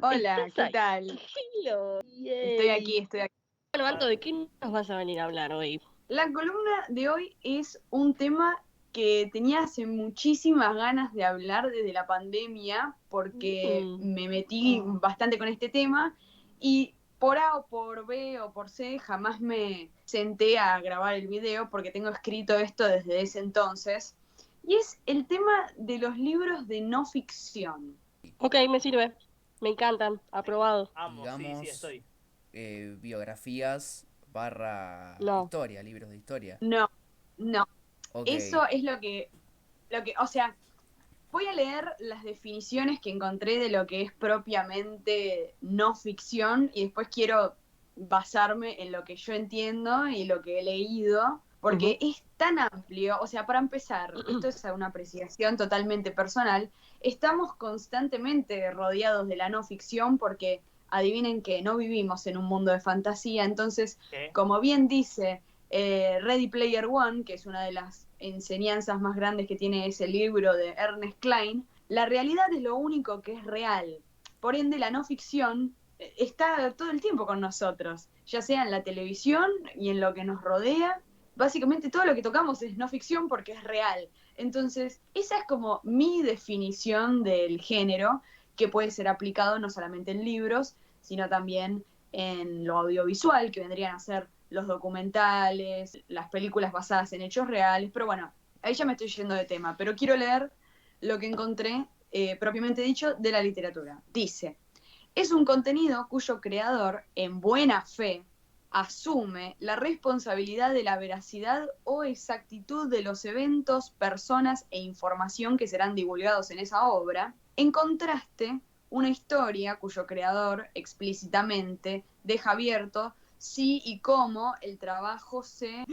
Hola, ¿Estás ¿qué ahí? tal? Hello. Estoy Yay. aquí, estoy aquí. Bueno, Marto, ¿de qué nos vas a venir a hablar hoy? La columna de hoy es un tema que tenía hace muchísimas ganas de hablar desde la pandemia porque Mm, me metí bastante con este tema y por A o por B o por C jamás me senté a grabar el video porque tengo escrito esto desde ese entonces. Y es el tema de los libros de no ficción. ok, me sirve. Me encantan. Aprobado. Amo, sí, Digamos, estoy. biografías barra No. historia, libros de historia. No, no. Ok, Eso es o sea, voy a leer las definiciones que encontré de lo que es propiamente no ficción y después quiero basarme en lo que yo entiendo y lo que he leído, porque Ujú. es tan amplio. O sea, para empezar, esto es una apreciación totalmente personal, estamos constantemente rodeados de la no ficción porque adivinen que no vivimos en un mundo de fantasía, entonces, ¿Qué? como bien dice Ready Player One, que es una de las enseñanzas más grandes que tiene ese libro de Ernest Klein, la realidad es lo único que es real. Por ende, la no ficción está todo el tiempo con nosotros, ya sea en la televisión y en lo que nos rodea. Básicamente todo lo que tocamos es no ficción porque es real. Entonces, esa es como mi definición del género, que puede ser aplicado no solamente en libros, sino también en lo audiovisual, que vendrían a ser los documentales, las películas basadas en hechos reales, pero bueno, ahí ya me estoy yendo de tema, pero quiero leer lo que encontré, propiamente dicho, de la literatura. Dice, es un contenido cuyo creador, en buena fe, asume la responsabilidad de la veracidad o exactitud de los eventos, personas e información que serán divulgados en esa obra, en contraste, una historia cuyo creador explícitamente deja abierto si y cómo el trabajo se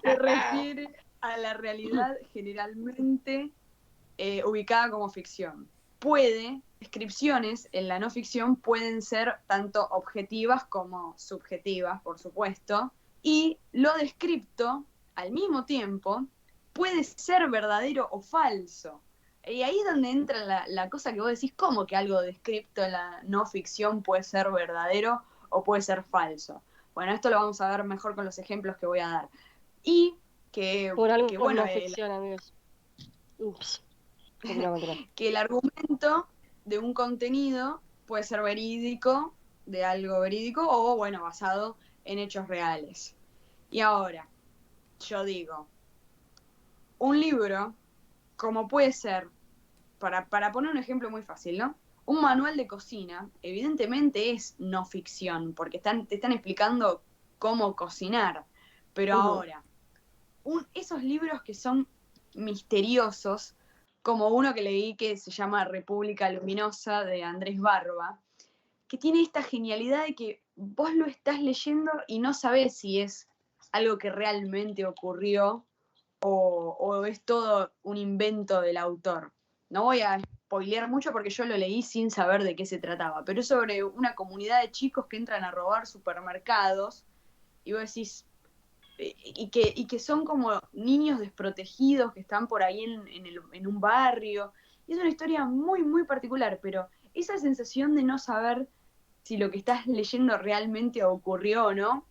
refiere a la realidad generalmente ubicada como ficción. Descripciones en la no ficción pueden ser tanto objetivas como subjetivas, por supuesto, y lo descripto al mismo tiempo puede ser verdadero o falso. Y ahí es donde entra la cosa que vos decís, ¿cómo que algo descripto en la no ficción puede ser verdadero o puede ser falso? Bueno, esto lo vamos a ver mejor con los ejemplos que voy a dar. Y Por algo que es bueno, no ficción, amigos. Ups. Continúa, continúa. que el argumento de un contenido puede ser verídico, de algo verídico, o bueno, basado en hechos reales. Y ahora, yo digo, un libro, como puede ser, para poner un ejemplo muy fácil, ¿no? Un manual de cocina, evidentemente es no ficción, porque te están explicando cómo cocinar. Pero Ujú. ahora, esos libros que son misteriosos, como uno que leí que se llama República Luminosa de Andrés Barba, que tiene esta genialidad de que vos lo estás leyendo y no sabés si es algo que realmente ocurrió o es todo un invento del autor. No voy a spoilear mucho porque yo lo leí sin saber de qué se trataba, pero es sobre una comunidad de chicos que entran a robar supermercados y vos decís, y que son como niños desprotegidos que están por ahí en un barrio. Y es una historia muy, muy particular, pero esa sensación de no saber si lo que estás leyendo realmente ocurrió o no,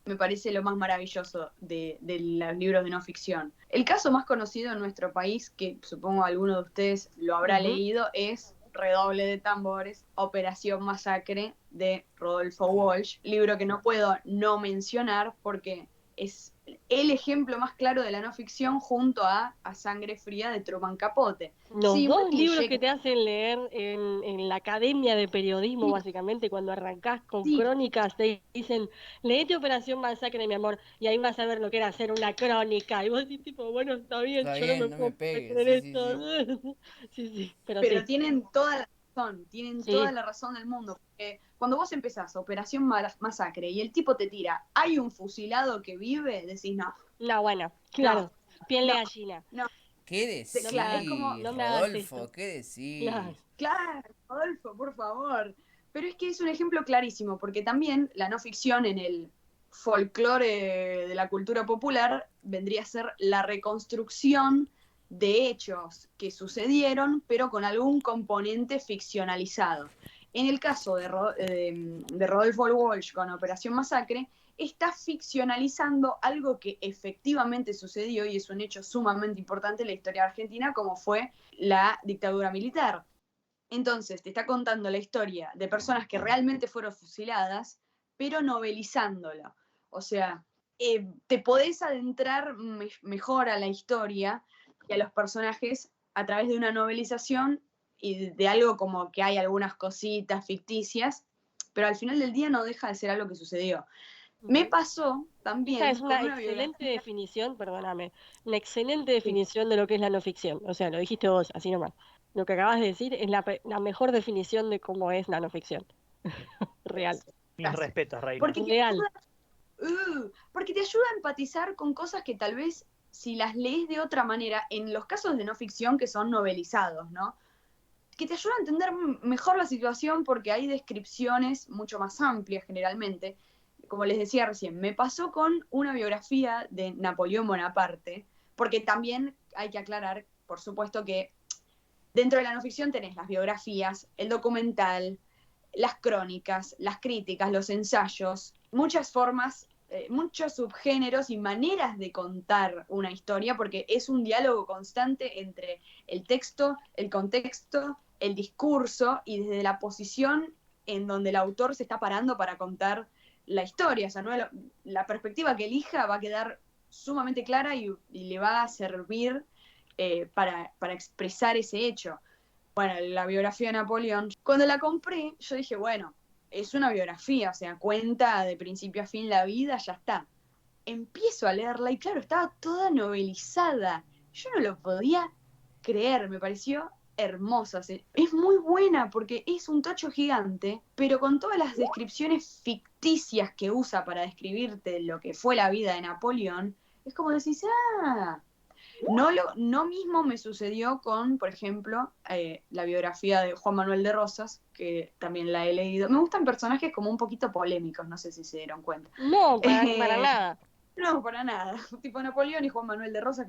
me parece lo más maravilloso de los libros de no ficción. El caso más conocido en nuestro país, que supongo alguno de ustedes lo habrá Ujú. leído, es Redoble de tambores, Operación Masacre de Rodolfo Walsh, libro que no puedo no mencionar porque es el ejemplo más claro de la no ficción junto a Sangre Fría de Truman Capote. Los Sí, muy dos libros cliché. que te hacen leer en la academia de periodismo, básicamente, cuando arrancás con Sí, crónicas, te dicen, leete Operación Masacre, mi amor, y ahí vas a ver lo que era hacer una crónica. Y vos decís, tipo, bueno, está bien, está yo no me bien, no me puedo pegues, meter sí, en sí, esto. sí. Sí, sí, pero pero sí, tienen toda sí. la razón del mundo. Porque cuando vos empezás Operación Masacre y el tipo te tira, hay un fusilado que vive, decís, no, No, bueno, no, claro, piel de no, gallina. no. ¿Qué No me Es hagas, como, decís, no me hagas esto. Rodolfo? ¿Qué Claro. decís? claro, Rodolfo, por favor. Pero es que es un ejemplo clarísimo, porque también la no ficción en el folclore de la cultura popular vendría a ser la reconstrucción de hechos que sucedieron, pero con algún componente ficcionalizado. En el caso de Rodolfo Walsh con Operación Masacre, está ficcionalizando algo que efectivamente sucedió y es un hecho sumamente importante en la historia argentina, como fue la dictadura militar. Entonces, te está contando la historia de personas que realmente fueron fusiladas, pero novelizándolo. O sea, te podés adentrar mejor a la historia y a los personajes a través de una novelización y de algo como que hay algunas cositas ficticias, pero al final del día no deja de ser algo que sucedió. Me pasó también Esa es con una una excelente biografía. definición, perdóname, una excelente Sí, definición de lo que es la no ficción. O sea, lo dijiste vos, así nomás. Lo que acabas de decir es la mejor definición de cómo es la no ficción. Real. Mis gracias. respetos, Reina. Porque te Real. porque te ayuda a empatizar con cosas que tal vez si las lees de otra manera, en los casos de no ficción que son novelizados, ¿no? Que te ayuda a entender mejor la situación porque hay descripciones mucho más amplias generalmente. Como les decía recién, me pasó con una biografía de Napoleón Bonaparte, porque también hay que aclarar, por supuesto, que dentro de la no ficción tenés las biografías, el documental, las crónicas, las críticas, los ensayos, muchas formas, muchos subgéneros y maneras de contar una historia, porque es un diálogo constante entre el texto, el contexto, el discurso y desde la posición en donde el autor se está parando para contar la historia. O sea, ¿no? La perspectiva que elija va a quedar sumamente clara y le va a servir para expresar ese hecho. Bueno, la biografía de Napoleón, cuando la compré, yo dije, bueno, es una biografía, o sea, cuenta de principio a fin la vida, ya está. Empiezo a leerla y claro, estaba toda novelizada. Yo no lo podía creer, me pareció hermosa. Es muy buena porque es un tocho gigante, pero con todas las descripciones ficticias que usa para describirte lo que fue la vida de Napoleón, es como decís, no mismo me sucedió con, por ejemplo, la biografía de Juan Manuel de Rosas, que también la he leído. Me gustan personajes como un poquito polémicos, no sé si se dieron cuenta. No, para nada. No, para nada. Tipo Napoleón y Juan Manuel de Rosas.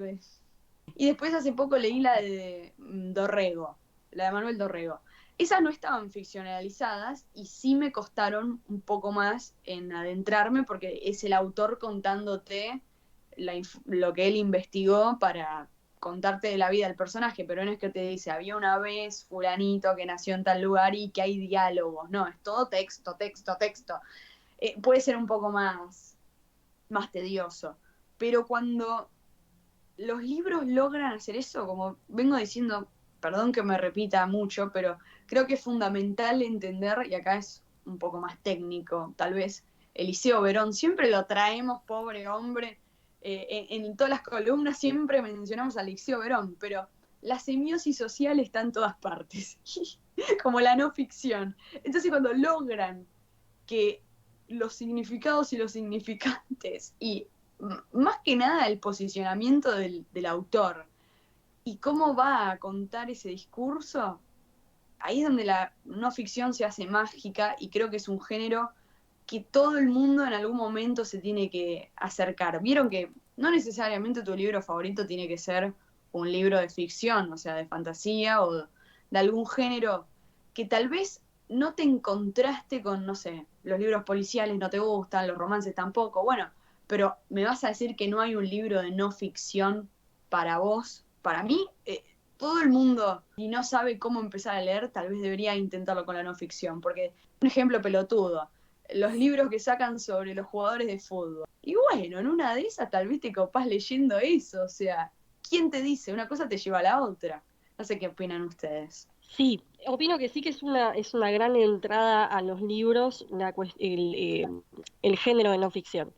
Y después hace poco leí la de Dorrego, la de Manuel Dorrego. Esas no estaban ficcionalizadas y sí me costaron un poco más en adentrarme porque es el autor contándote lo que él investigó para contarte de la vida del personaje, pero no es que te dice, había una vez fulanito que nació en tal lugar y que hay diálogos, no, es todo texto, texto, texto. Puede ser un poco más tedioso, pero cuando los libros logran hacer eso, como vengo diciendo, perdón que me repita mucho, pero creo que es fundamental entender, y acá es un poco más técnico, tal vez, Eliseo Verón, siempre lo traemos, pobre hombre, en todas las columnas siempre mencionamos a Eliseo Verón, pero la semiosis social está en todas partes, como la no ficción. Entonces cuando logran que los significados y los significantes y más que nada el posicionamiento del autor y cómo va a contar ese discurso, ahí es donde la no ficción se hace mágica y creo que es un género que todo el mundo en algún momento se tiene que acercar. Vieron que no necesariamente tu libro favorito tiene que ser un libro de ficción, o sea, de fantasía o de algún género que tal vez no te encontraste con, no sé, los libros policiales no te gustan, los romances tampoco, bueno, pero me vas a decir que no hay un libro de no ficción para vos. Para mí, todo el mundo, y no sabe cómo empezar a leer, tal vez debería intentarlo con la no ficción, porque un ejemplo pelotudo, los libros que sacan sobre los jugadores de fútbol. Y bueno, en una de esas tal vez te copás leyendo eso, o sea, ¿quién te dice? Una cosa te lleva a la otra. No sé qué opinan ustedes. Sí, opino que sí que es una gran entrada a los libros el género de no ficción,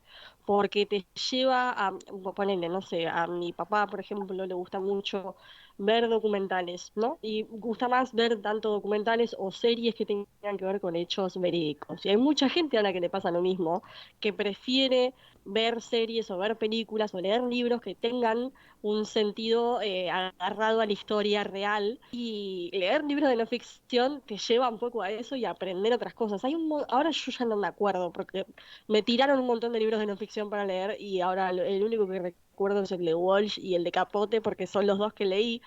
porque te lleva a, ponerle, no sé, a mi papá, por ejemplo, le gusta mucho ver documentales, ¿no? Y gusta más ver tanto documentales o series que tengan que ver con hechos verídicos. Y hay mucha gente a la que le pasa lo mismo, que prefiere ver series o ver películas o leer libros que tengan un sentido agarrado a la historia real, y leer libros de no ficción te lleva un poco a eso y a aprender otras cosas. Ahora yo ya no me acuerdo porque me tiraron un montón de libros de no ficción para leer y ahora el único que recuerdo es el de Walsh y el de Capote, porque son los dos que leí,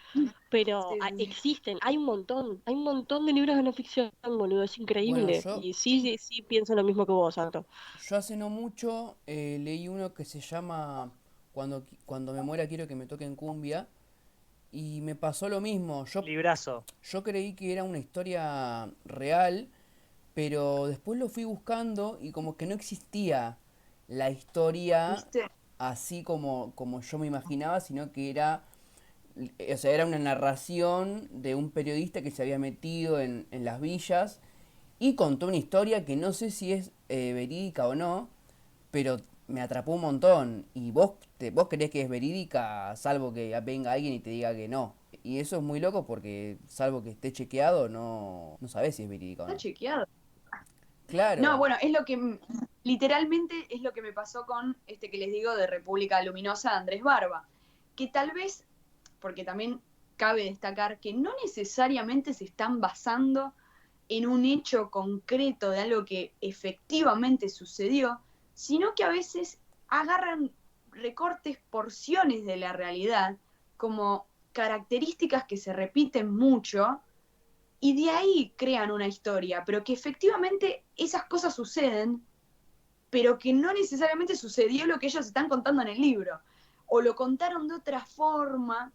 pero Sí, sí, sí. existen, hay un montón de libros de no ficción, boludo, es Bueno, increíble. Y sí pienso lo mismo que vos, Santo. yo hace no mucho leí uno que se llama cuando me muera quiero que me toquen cumbia. Y me pasó lo mismo. Librazo. Yo creí que era una historia real, pero después lo fui buscando y como que no existía la historia ¿Viste? así como yo me imaginaba, sino que era, o sea, era una narración de un periodista que se había metido en las villas y contó una historia que no sé si es verídica o no, pero me atrapó un montón. Y vos creés que es verídica, salvo que venga alguien y te diga que no. Y eso es muy loco porque, salvo que esté chequeado, no sabés si es verídica o Está no. chequeado. No, Claro, bueno, es lo que literalmente es lo que me pasó con este que les digo de República Luminosa de Andrés Barba, que tal vez, porque también cabe destacar que no necesariamente se están basando en un hecho concreto de algo que efectivamente sucedió, sino que a veces agarran recortes, porciones de la realidad, como características que se repiten mucho y de ahí crean una historia, pero que efectivamente esas cosas suceden, pero que no necesariamente sucedió lo que ellos están contando en el libro, o lo contaron de otra forma,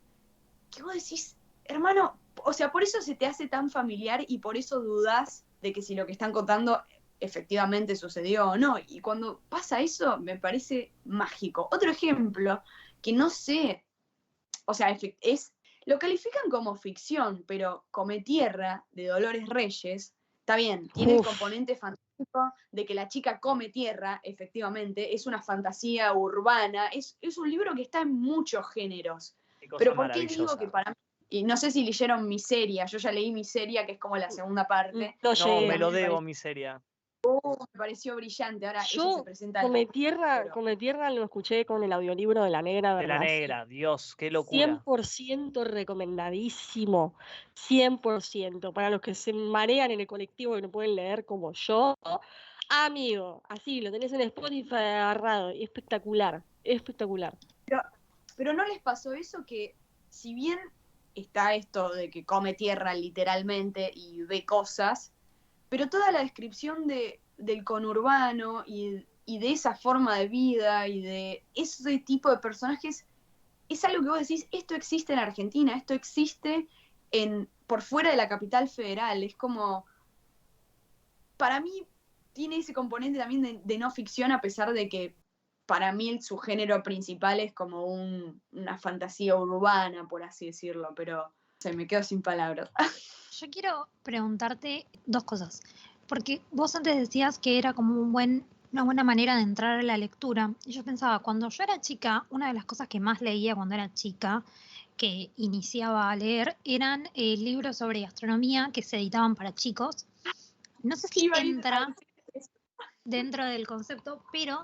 que vos decís, hermano, o sea, por eso se te hace tan familiar y por eso dudás de que si lo que están contando efectivamente sucedió o no. Y cuando pasa eso, me parece mágico. Otro ejemplo, que no sé, o sea, lo califican como ficción, pero Come Tierra, de Dolores Reyes, está bien, tiene el Uf, componente fantástico de que la chica come tierra, efectivamente, es una fantasía urbana, es un libro que está en muchos géneros. Qué cosa Pero ¿por qué digo que maravillosa. para mí, y no sé si leyeron Miseria, yo ya leí Miseria, que es como la segunda parte, no No, que me llegué. lo también debo, miseria. me pareció brillante, ahora ella se Yo presenta en la... Pero Come Tierra lo escuché con el audiolibro de La Negra De la Bernasi. negra, Dios, qué locura. 100% recomendadísimo. 100%. Para los que se marean en el colectivo y no pueden leer como yo, amigo, así lo tenés en Spotify agarrado. Espectacular, espectacular. Pero ¿no les pasó eso que si bien está esto de que come tierra literalmente y ve cosas, pero toda la descripción del conurbano y de esa forma de vida y de ese tipo de personajes es algo que vos decís, esto existe en Argentina, esto existe por fuera de la capital federal, es como, para mí tiene ese componente también de no ficción, a pesar de que para mí su género principal es como una fantasía urbana, por así decirlo, pero se me quedo sin palabras. Yo quiero preguntarte dos cosas, porque vos antes decías que era como una buena manera de entrar a la lectura. Y yo pensaba, cuando yo era chica, una de las cosas que más leía cuando era chica, que iniciaba a leer, eran libros sobre astronomía que se editaban para chicos. No sé si Iba a ir a entra decir eso. dentro del concepto, pero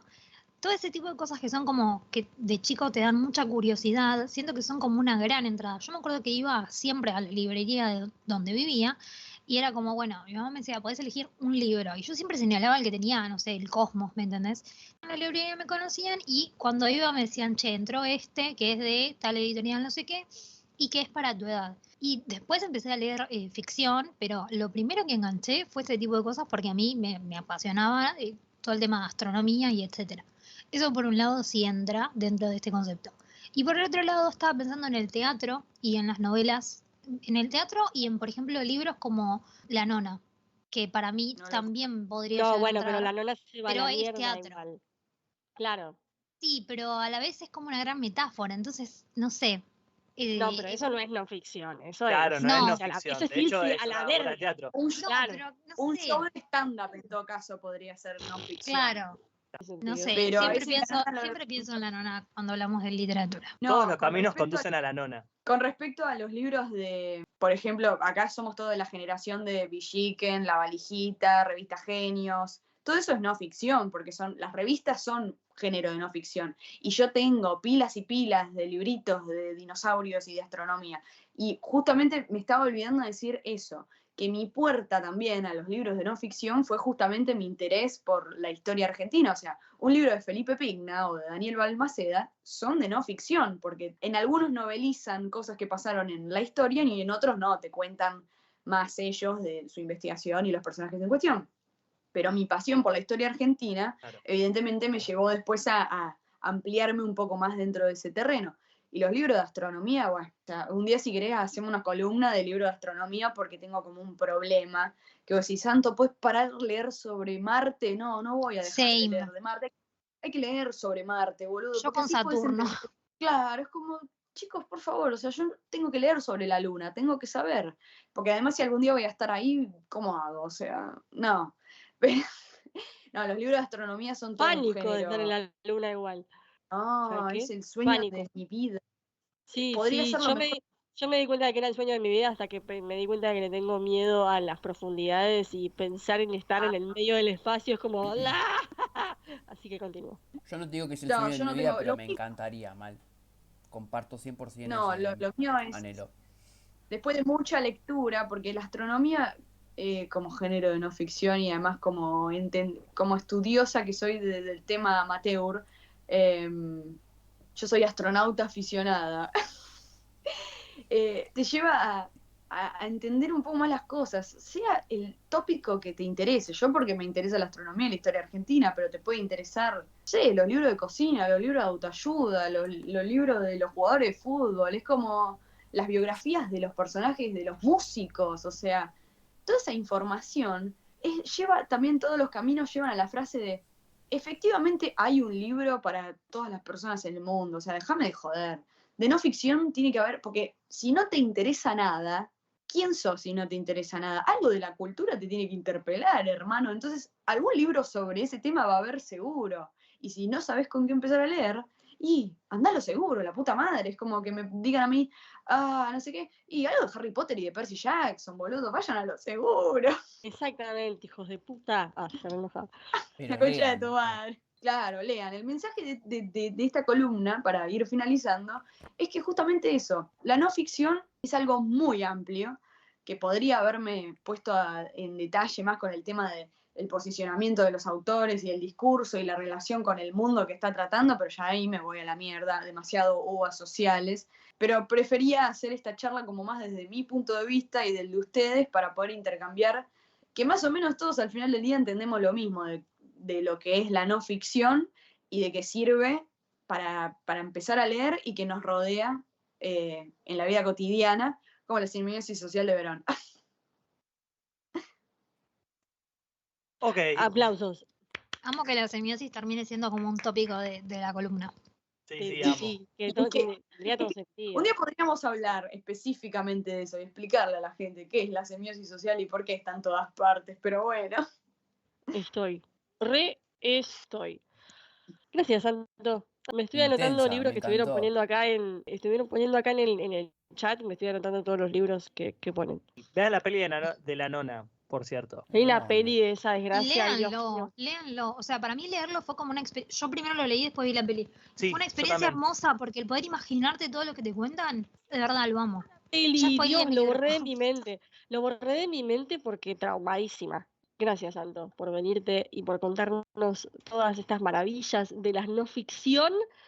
todo ese tipo de cosas que son como que de chico te dan mucha curiosidad, siento que son como una gran entrada. Yo me acuerdo que iba siempre a la librería de donde vivía y era como, bueno, mi mamá me decía, podés elegir un libro. Y yo siempre señalaba el que tenía, no sé, el Cosmos, ¿me entendés? En la librería me conocían y cuando iba me decían, che, entró este, que es de tal editorial, no sé qué, y que es para tu edad. Y después empecé a leer ficción, pero lo primero que enganché fue ese tipo de cosas porque a mí me apasionaba todo el tema de astronomía y etcétera. Eso por un lado sí entra dentro de este concepto. Y por el otro lado estaba pensando en el teatro y en las novelas, en el teatro y en, por ejemplo, libros como La Nona, que para mí No lo... también podría No, llegar a bueno, pero la entrar, nona se va a pero la es mierda teatro. igual. Claro. Sí, pero a la vez es como una gran metáfora, entonces, no sé. No, pero Es, eso no es no ficción, eso Claro, es no es no no, irse a ficción. eso es De hecho, irse es a la una obra de verga. teatro. Un show, no, Claro, pero no un show sé. de stand-up en todo caso podría ser no ficción. Claro, en ese no sentido. sé. Pero a veces la nota Siempre pienso en La Nona cuando hablamos de literatura. Todos No, los caminos conducen a la nona. con respecto a los libros de, por ejemplo, acá somos todos de la generación de Villiquen, La Valijita, Revista Genios, todo eso es no ficción, porque las revistas son género de no ficción. Y yo tengo pilas y pilas de libritos de dinosaurios y de astronomía. Y justamente me estaba olvidando de decir eso, que mi puerta también a los libros de no ficción fue justamente mi interés por la historia argentina. O sea, un libro de Felipe Pigna o de Daniel Balmaceda son de no ficción, porque en algunos novelizan cosas que pasaron en la historia y en otros no, te cuentan más ellos de su investigación y los personajes en cuestión. Pero mi pasión por la historia argentina, Claro. evidentemente me llevó después a ampliarme un poco más dentro de ese terreno. Y los libros de astronomía, bueno, o sea, un día si querés hacemos una columna de libros de astronomía porque tengo como un problema, que vos decís, Santo, ¿puedes parar de leer sobre Marte? No, no voy a dejar de leer de Marte. Hay que leer sobre Marte, boludo. Yo porque con así podés Saturno. entender. Claro, es como, chicos, por favor, o sea, yo tengo que leer sobre la Luna, tengo que saber. Porque además si algún día voy a estar ahí, ¿cómo hago? O sea, no. No, los libros de astronomía son todo un Pánico de estar en género. la luna igual. ¿Sabes No, es qué? el sueño Pánico. de mi vida. Sí, Podría sí, ser lo mejor. yo me di cuenta de que era el sueño de mi vida hasta que me di cuenta de que le tengo miedo a las profundidades y pensar en estar en el medio del espacio es como ¡la! Así que continúo. Yo no te digo que es el No, sueño de yo mi no vida, tengo. pero me encantaría, mal. Comparto 100% No, ese lo mío es. anhelo. Después de mucha lectura, porque la astronomía, como género de no ficción y además como estudiosa que soy del tema amateur, yo soy astronauta aficionada. Te lleva a entender un poco más las cosas, sea el tópico que te interese. Yo porque me interesa la astronomía y la historia argentina, pero te puede interesar, no sé, los libros de cocina, los libros de autoayuda, los libros de los jugadores de fútbol, es como las biografías de los personajes, de los músicos, o sea, toda esa información lleva también todos los caminos llevan a la frase de efectivamente hay un libro para todas las personas en el mundo, o sea, déjame de joder. De no ficción tiene que haber, porque si no te interesa nada, ¿quién sos si no te interesa nada? Algo de la cultura te tiene que interpelar, hermano. Entonces, algún libro sobre ese tema va a haber seguro. Y si no sabes con qué empezar a leer, y andalo seguro, la puta madre. Es como que me digan a mí, no sé qué, y algo de Harry Potter y de Percy Jackson, boludo, vayan a lo seguro. Exactamente, hijos de puta. Ah, se me enojaba. Pero La concha de lean. tu madre. Claro, lean. El mensaje de esta columna, para ir finalizando, es que justamente eso, la no ficción es algo muy amplio, que podría haberme puesto en detalle más con el tema del posicionamiento de los autores y el discurso y la relación con el mundo que está tratando, pero ya ahí me voy a la mierda, demasiado uvas sociales. Pero prefería hacer esta charla como más desde mi punto de vista y del de ustedes para poder intercambiar, que más o menos todos al final del día entendemos lo mismo de lo que es la no ficción y de qué sirve para empezar a leer y que nos rodea en la vida cotidiana, como la simbiosis social de Verón. Ok, Aplausos. Amo que la semiosis termine siendo como un tópico de la columna. sí, Sí, amo. sí, que todo tendría todo sentido. Un día podríamos hablar específicamente de eso y explicarle a la gente qué es la semiosis social y por qué está en todas partes, pero bueno. Estoy. Estoy. Gracias, Santo. Me estoy Intensa, anotando libros me que estuvieron encantó. poniendo acá en el chat, me estoy anotando todos los libros que ponen. Vean la peli de la nona, por cierto. Hay una Vean. peli de esa desgracia, ay, Dios mío. Léanlo, léanlo. O sea, para mí leerlo fue como una experiencia. Yo primero lo leí, después vi la peli. Sí, Fue una yo experiencia también. hermosa porque el poder imaginarte todo lo que te cuentan, de verdad lo amo. Ya Peli, spoileé Dios, mi lo libro. borré de mi mente. Lo borré de mi mente porque traumadísima. Gracias, Santo, por venirte y por contarnos todas estas maravillas de la no ficción.